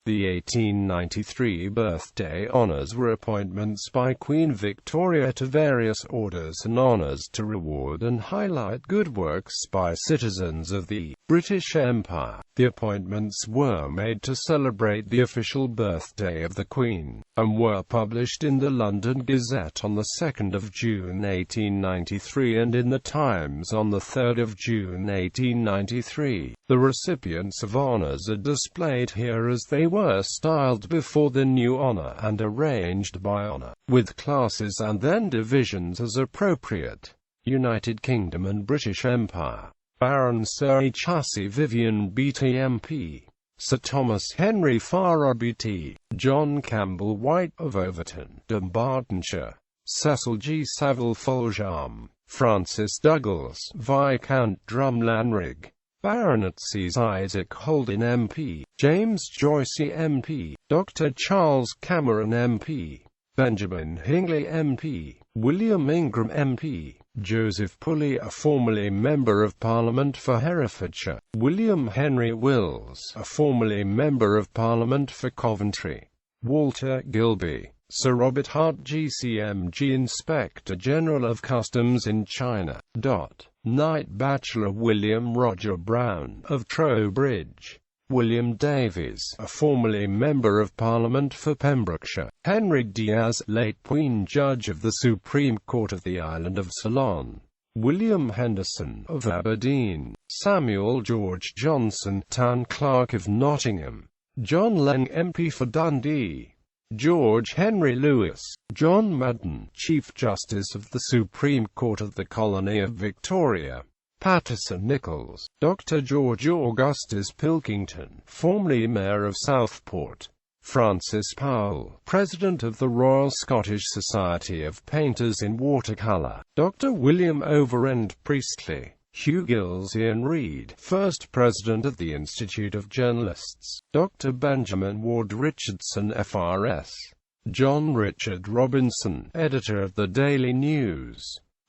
The 1893 birthday honours were appointments by Queen Victoria to various orders and honours to reward and highlight good works by citizens of the British Empire. The appointments were made to celebrate the official birthday of the Queen, and were published in the London Gazette on the 2nd of June 1893 and in the Times on the 3rd of June 1893. The recipients of honours are displayed here as they were styled before the new honour and arranged by honour, with classes and then divisions as appropriate. United Kingdom and British Empire. Baron Sir H. Hussey Vivian B.T. MP. Sir Thomas Henry Farrar B.T. John Campbell White of Overton, Dumbartonshire. Cecil G. Saville Foljambe. Francis Douglas, Viscount Drumlanrig. Baronetcies Isaac Holden MP. James Joyce MP. Dr. Charles Cameron MP. Benjamin Hingley MP. William Ingram MP. Joseph Pulley, a formerly Member of Parliament for Herefordshire. William Henry Wills, a formerly Member of Parliament for Coventry. Walter Gilby. Sir Robert Hart GCMG Inspector General of Customs in China. Knight Bachelor William Roger Brown, of Trowbridge. William Davies, a formerly Member of Parliament for Pembrokeshire. Henry Diaz, late Queen Judge of the Supreme Court of the Island of Ceylon. William Henderson, of Aberdeen. Samuel George Johnson, Town Clerk of Nottingham. John Lang MP for Dundee. George Henry Lewis. John Madden, Chief Justice of the Supreme Court of the Colony of Victoria. Patterson Nichols. Dr. George Augustus Pilkington, formerly Mayor of Southport. Francis Powell, President of the Royal Scottish Society of Painters in Watercolour. Dr. William Overend Priestley. Hugh Gills Ian Reid, First President of the Institute of Journalists. Dr. Benjamin Ward Richardson FRS. John Richard Robinson, Editor of the Daily News.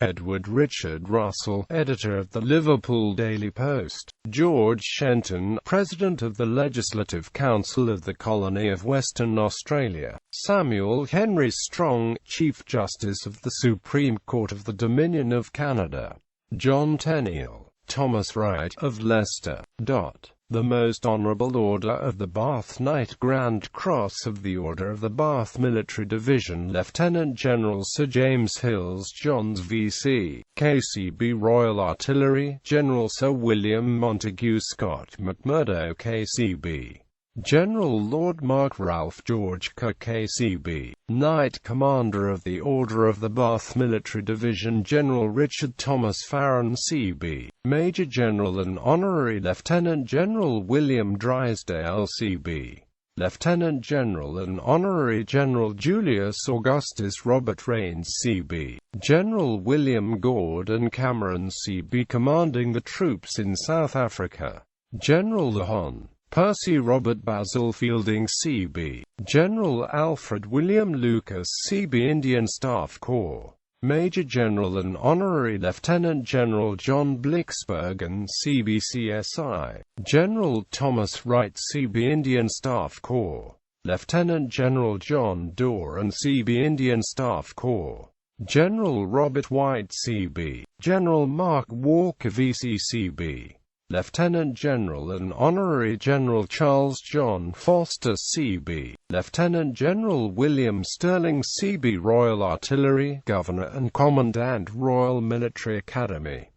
Edward Richard Russell, Editor of the Liverpool Daily Post. George Shenton, President of the Legislative Council of the Colony of Western Australia. Samuel Henry Strong, Chief Justice of the Supreme Court of the Dominion of Canada. John Tenniel. Thomas Wright, of Leicester. The Most Honourable Order of the Bath Knight Grand Cross of the Order of the Bath Military Division Lieutenant General Sir James Hills Johns V.C., KCB Royal Artillery, General Sir William Montague Scott McMurdo KCB. General Lord Mark Ralph George Kerr KCB. Knight Commander of the Order of the Bath Military Division General Richard Thomas Farron CB. Major General and Honorary Lieutenant General William Drysdale CB. Lieutenant General and Honorary General Julius Augustus Robert Rains CB. General William Gordon Cameron CB commanding the troops in South Africa. General the Hon. Percy Robert Basil Fielding C.B. General Alfred William Lucas C.B. Indian Staff Corps. Major General and Honorary Lieutenant General John Blixbergen C.B. CSI. General Thomas Wright C.B. Indian Staff Corps. Lieutenant General John Doran C.B. Indian Staff Corps. General Robert White C.B. General Mark Walker V.C. C.B. Lieutenant General and Honorary General Charles John Foster C.B. Lieutenant General William Sterling C.B. Royal Artillery, Governor and Commandant Royal Military Academy.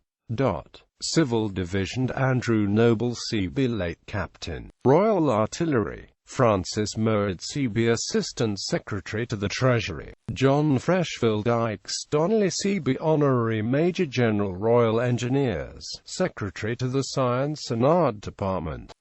Civil Division Andrew Noble C.B. Late Captain, Royal Artillery. Francis Murray C.B. Assistant Secretary to the Treasury. John Freshfield Dykes Donnelly C.B. Honorary Major General Royal Engineers, Secretary to the Science and Art Department.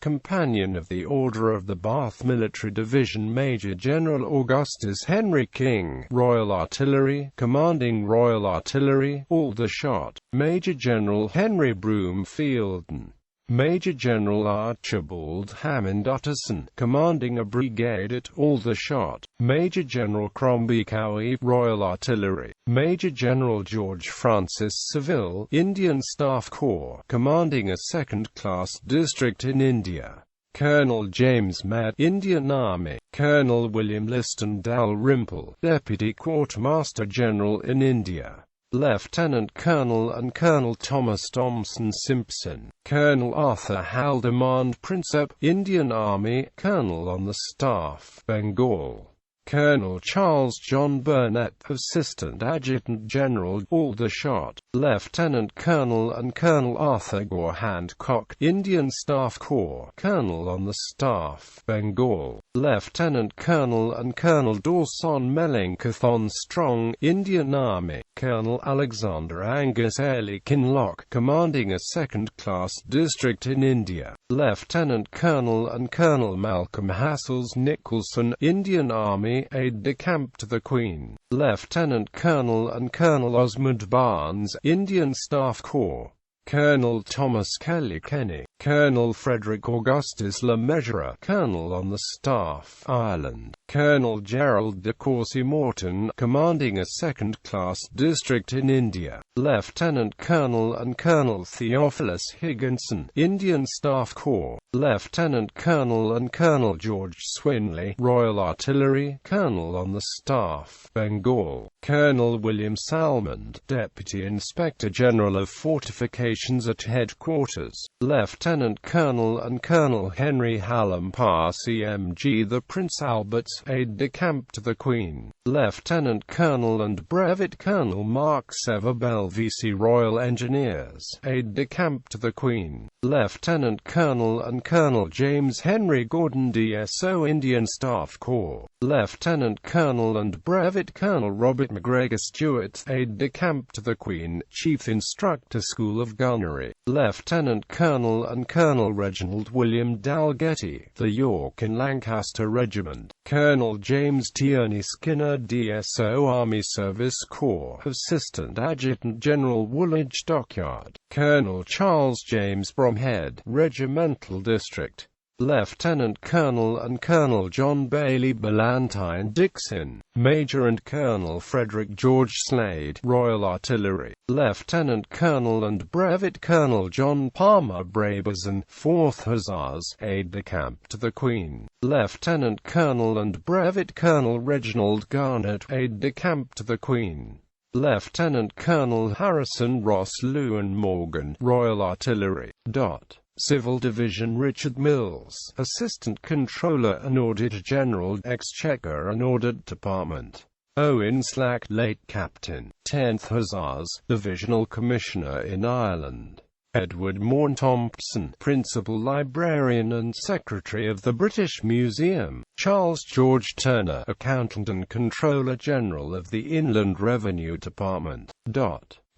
Companion of the Order of the Bath Military Division Major General Augustus Henry King, Royal Artillery, Commanding Royal Artillery, Aldershot. Major General Henry Broomfielden. Major General Archibald Hammond Utterson, commanding a brigade at Aldershot. Major General Crombie Cowie, Royal Artillery. Major General George Francis Saville, Indian Staff Corps, commanding a second-class district in India. Colonel James Matt, Indian Army. Colonel William Liston Dalrymple, Deputy Quartermaster General in India. Lieutenant Colonel and Colonel Thomas Thompson Simpson. Colonel Arthur Haldimand Prinsep, Indian Army. Colonel on the Staff, Bengal. Colonel Charles John Burnett, Assistant Adjutant General, Aldershot. Lieutenant Colonel and Colonel Arthur Gore Handcock, Indian Staff Corps. Colonel on the Staff, Bengal. Lieutenant Colonel and Colonel Dawson Mellingcathon Strong, Indian Army. Colonel Alexander Angus Airlie Kinloch, commanding a second-class district in India. Lieutenant Colonel and Colonel Malcolm Hassels Nicholson, Indian Army, Aide-de-camp to the Queen. Lieutenant Colonel and Colonel Osmond Barnes, Indian Staff Corps. Colonel Thomas Kelly Kenny. Colonel Frederick Augustus Le Mesurier, Colonel on the Staff, Ireland. Colonel Gerald de Courcy Morton, commanding a second-class district in India. Lieutenant Colonel and Colonel Theophilus Higginson, Indian Staff Corps. Lieutenant Colonel and Colonel George Swinley, Royal Artillery. Colonel on the Staff, Bengal. Colonel William Salmond, Deputy Inspector General of Fortifications at Headquarters. Lieutenant Colonel and Colonel Henry Hallam Parr CMG, the Prince Albert's Aide-de-camp to the Queen. Lieutenant Colonel and Brevet Colonel Mark Severbell VC, Royal Engineers, Aide-de-camp to the Queen. Lieutenant Colonel and Colonel James Henry Gordon DSO, Indian Staff Corps. Lieutenant Colonel and Brevet Colonel Robert McGregor Stewart, Aide-de-camp to the Queen, Chief Instructor School of Gunnery. Lieutenant Colonel and Colonel Reginald William Dalgetty, the York and Lancaster Regiment. Colonel James Tierney Skinner DSO, Army Service Corps, Assistant Adjutant General, Woolwich Dockyard. Colonel Charles James Bromhead, Regimental District. Lieutenant Colonel and Colonel John Bailey Ballantyne Dixon, Major, and Colonel Frederick George Slade, Royal Artillery. Lieutenant Colonel and Brevet Colonel John Palmer Brabazon, 4th Hussars, Aide-de-camp to the Queen. Lieutenant Colonel and Brevet Colonel Reginald Garnett, Aide-de-camp to the Queen. Lieutenant Colonel Harrison Ross Lewin Morgan, Royal Artillery. Civil Division Richard Mills, Assistant Controller and Auditor General, Exchequer and Audit Department. Owen Slack, late Captain, 10th Hussars, Divisional Commissioner in Ireland. Edward Morn Thompson, Principal Librarian and Secretary of the British Museum. Charles George Turner, Accountant and Controller General of the Inland Revenue Department.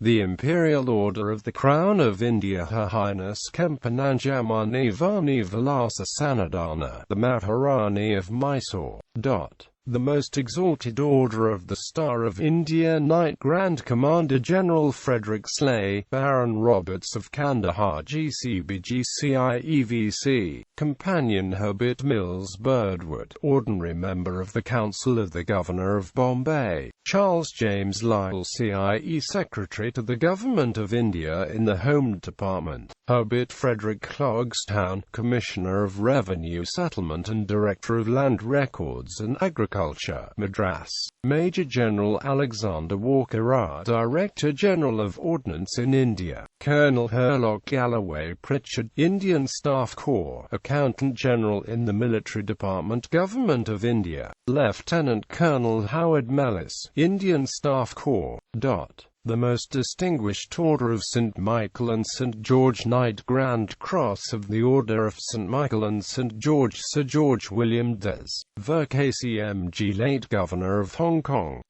The Imperial Order of the Crown of India, Her Highness Kempananjamani Vani Vilasa Sanadana, the Maharani of Mysore. The Most Exalted Order of the Star of India, Knight Grand Commander General Frederick Sleigh, Baron Roberts of Kandahar GCBGCIEVC, Companion Herbert Mills Birdwood, Ordinary Member of the Council of the Governor of Bombay, Charles James Lyle CIE Secretary to the Government of India in the Home Department, Herbert Frederick Clogstown, Commissioner of Revenue Settlement and Director of Land Records and Agriculture, Madras, Major General Alexander Walker R, Director General of Ordnance in India, Colonel Herlock Galloway Pritchard, Indian Staff Corps, Accountant General in the Military Department, Government of India, Lieutenant Colonel Howard Mellis, Indian Staff Corps. The Most Distinguished Order of St. Michael and St. George, Knight Grand Cross of the Order of St. Michael and St. George, Sir George William Des Ver KCMG, late Governor of Hong Kong.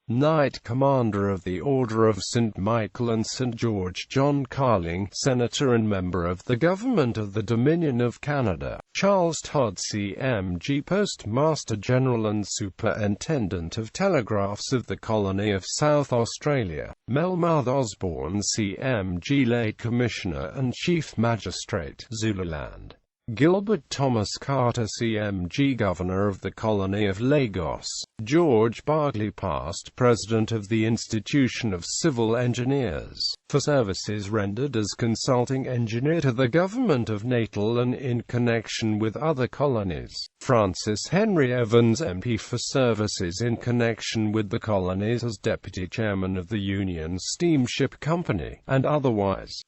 Knight Commander of the Order of St. Michael and St. George, John Carling, Senator and Member of the Government of the Dominion of Canada. Charles Todd CMG, Postmaster General and Superintendent of Telegraphs of the Colony of South Australia. Melmoth Osborne CMG, late Commissioner and Chief Magistrate, Zululand. Gilbert Thomas Carter CMG Governor of the Colony of Lagos, George Barclay past President of the Institution of Civil Engineers, for services rendered as consulting engineer to the government of Natal and in connection with other colonies. Francis Henry Evans MP for services in connection with the colonies as Deputy Chairman of the Union Steamship Company, and otherwise.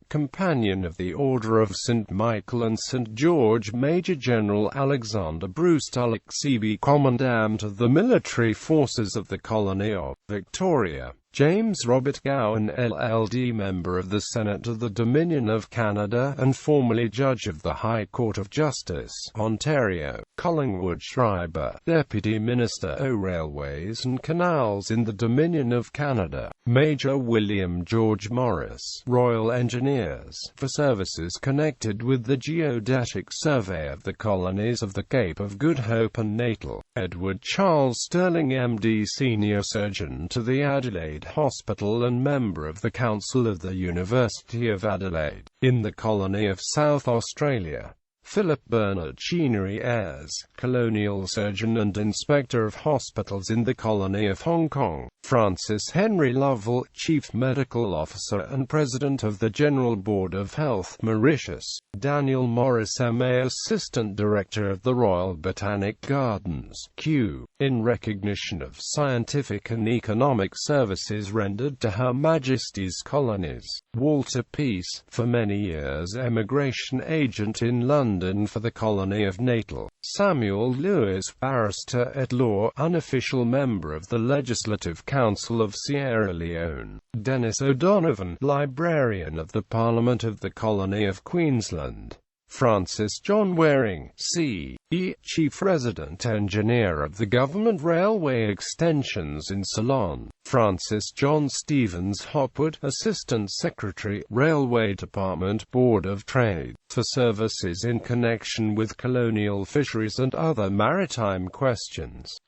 Companion of the Order of St. Michael and St. George, Major General Alexander Bruce Tulloch CB Commandant of the Military Forces of the Colony of Victoria. James Robert Gowan LLD Member of the Senate of the Dominion of Canada and formerly Judge of the High Court of Justice, Ontario. Collingwood Schreiber, Deputy Minister o' Railways and Canals in the Dominion of Canada. Major William George Morris, Royal Engineers, for services connected with the Geodetic Survey of the colonies of the Cape of Good Hope and Natal. Edward Charles Sterling MD Senior Surgeon to the Adelaide Hospital and member of the Council of the University of Adelaide, in the colony of South Australia. Philip Bernard Chenery Ayres, Colonial Surgeon and Inspector of Hospitals in the colony of Hong Kong. Francis Henry Lovell, Chief Medical Officer and President of the General Board of Health, Mauritius. Daniel Morris M.A. Assistant Director of the Royal Botanic Gardens, Kew, in recognition of scientific and economic services rendered to Her Majesty's colonies. Walter Peace, for many years emigration agent in London for the colony of Natal. Samuel Lewis, Barrister at Law, unofficial member of the Legislative Council of Sierra Leone. Dennis O'Donovan, Librarian of the Parliament of the Colony of Queensland. Francis John Waring, C.E., Chief Resident Engineer of the Government Railway Extensions in Ceylon. Francis John Stevens Hopwood, Assistant Secretary, Railway Department, Board of Trade, for services in connection with colonial fisheries and other maritime questions.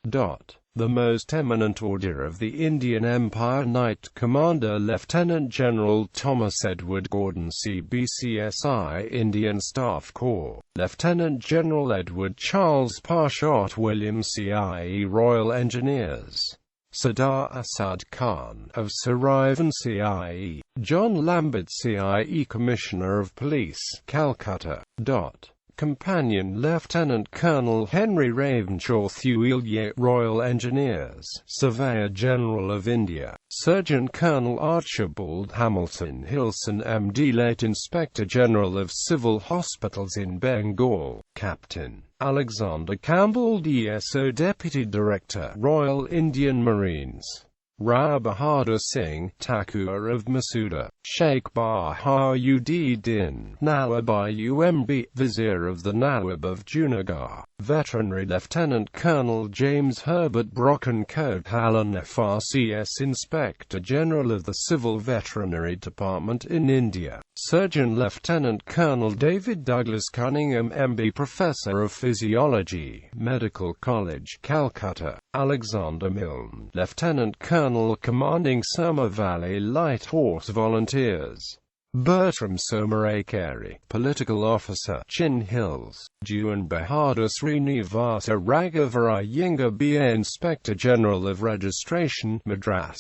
The Most Eminent Order of the Indian Empire Knight Commander Lieutenant General Thomas Edward Gordon CBCSI Indian Staff Corps. Lieutenant General Edward Charles Parshott William CIE Royal Engineers. Sardar Asad Khan of Sarivan CIE. John Lambert CIE Commissioner of Police, Calcutta. Companion Lieutenant Colonel Henry Ravenshaw Thuilye, Royal Engineers, Surveyor General of India. Surgeon Colonel Archibald Hamilton Hilson MD Late Inspector General of Civil Hospitals in Bengal. Captain Alexander Campbell DSO Deputy Director, Royal Indian Marines. Rao Bahadur Singh, Thakur of Masuda. Sheikh Baharuddin Nawab UMB, Vizier of the Nawab of Junagadh. Veterinary Lieutenant Colonel James Herbert Brocken Kotalan FRCS Inspector General of the Civil Veterinary Department in India. Surgeon Lieutenant Colonel David Douglas Cunningham MB Professor of Physiology, Medical College, Calcutta. Alexander Milne, Lieutenant Colonel commanding Surma Valley Light Horse Volunteers. Bertram Somarakeri, Political Officer, Chin Hills. Juan Bahadur Srinivasa Raghavara Yinga BA Inspector General of Registration, Madras.